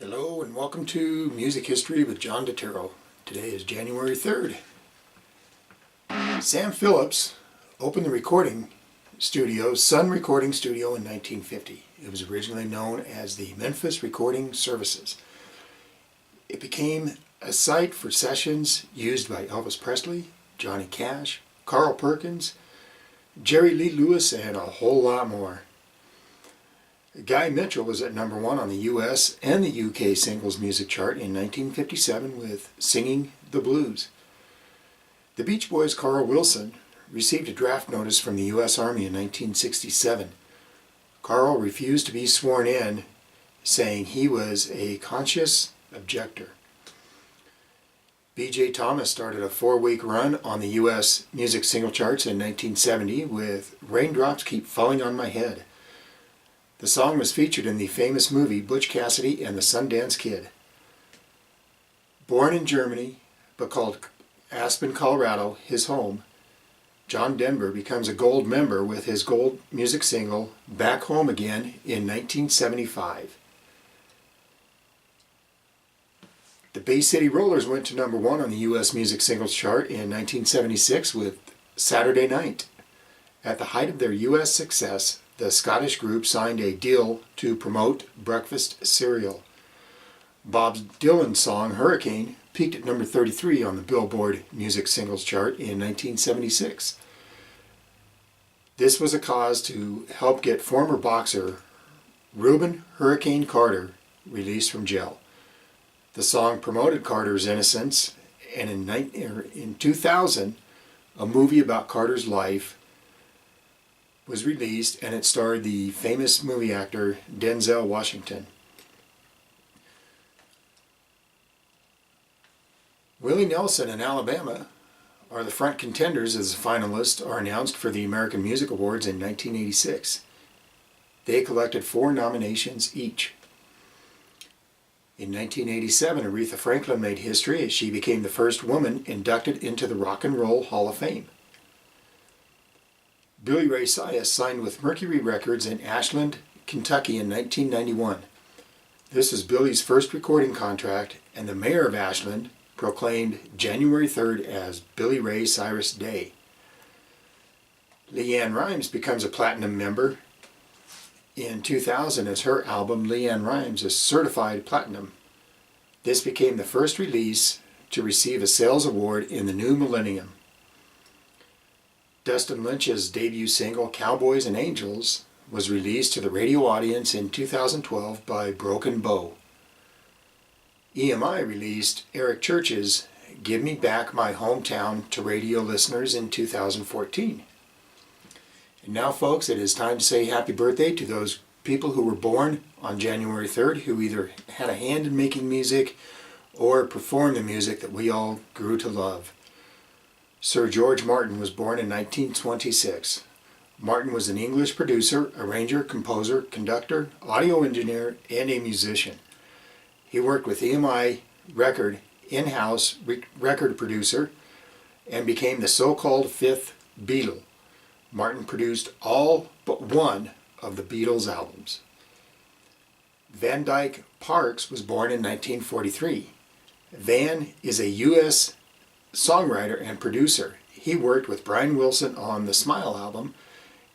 Hello and welcome to Music History with John Dotero. Today is January 3rd. Sam Phillips opened the recording studio, Sun Recording Studio, in 1950. It was originally known as the Memphis Recording Services. It became a site for sessions used by Elvis Presley, Johnny Cash, Carl Perkins, Jerry Lee Lewis, and a whole lot more. Guy Mitchell was at number 1 on the US and the UK singles music chart in 1957 with Singing the Blues. The Beach Boys' Carl Wilson received a draft notice from the US Army in 1967. Carl refused to be sworn in, saying he was a conscious objector. B.J. Thomas started a 4-week run on the US music single charts in 1970 with Raindrops Keep Falling on My Head. The song was featured in the famous movie Butch Cassidy and the Sundance Kid. Born in Germany, but called Aspen, Colorado, his home, John Denver becomes a gold member with his gold music single Back Home Again in 1975. The Bay City Rollers went to number 1 on the US music singles chart in 1976 with Saturday Night. At the height of their US success, the Scottish group signed a deal to promote breakfast cereal. Bob Dylan's song Hurricane peaked at number 33 on the Billboard Music Singles Chart in 1976. This was a cause to help get former boxer Reuben Hurricane Carter released from jail. The song promoted Carter's innocence, and in 2000, a movie about Carter's life was released, and it starred the famous movie actor Denzel Washington. Willie Nelson and Alabama are the front contenders as the finalists are announced for the American Music Awards in 1986. They collected 4 nominations each. In 1987, Aretha Franklin made history as she became the first woman inducted into the Rock and Roll Hall of Fame. Billy Ray Cyrus signed with Mercury Records in Ashland, Kentucky in 1991. This was Billy's first recording contract, and the mayor of Ashland proclaimed January 3rd as Billy Ray Cyrus Day. LeAnn Rimes becomes a platinum member in 2000 as her album LeAnn Rimes is certified platinum. This became the first release to receive a sales award in the new millennium. Dustin Lynch's debut single, Cowboys and Angels, was released to the radio audience in 2012 by Broken Bow. EMI released Eric Church's Give Me Back My Hometown to radio listeners in 2014. And now, folks, it is time to say happy birthday to those people who were born on January 3rd who either had a hand in making music or performed the music that we all grew to love. Sir George Martin was born in 1926. Martin was an English producer, arranger, composer, conductor, audio engineer, and a musician. He worked with EMI Record in-house record producer and became the so-called fifth Beatle. Martin produced all but one of the Beatles' albums. Van Dyke Parks was born in 1943. Van is a U.S. songwriter and producer. He worked with Brian Wilson on the Smile album,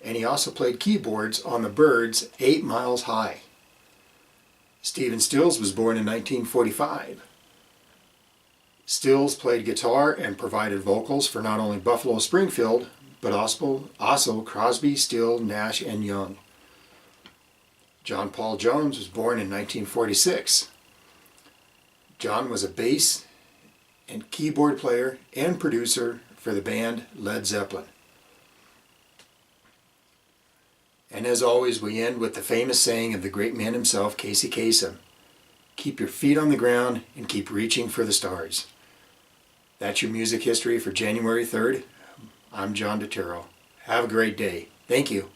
and he also played keyboards on the Byrds' 8 Miles High. Stephen Stills was born in 1945. Stills played guitar and provided vocals for not only Buffalo Springfield, but also Crosby, Still, Nash, and Young. John Paul Jones was born in 1946. John was a bass and keyboard player and producer for the band Led Zeppelin. And as always, we end with the famous saying of the great man himself, Casey Kasem: keep your feet on the ground and keep reaching for the stars. That's your music history for January 3rd. I'm John Dotero. Have a great day. Thank you.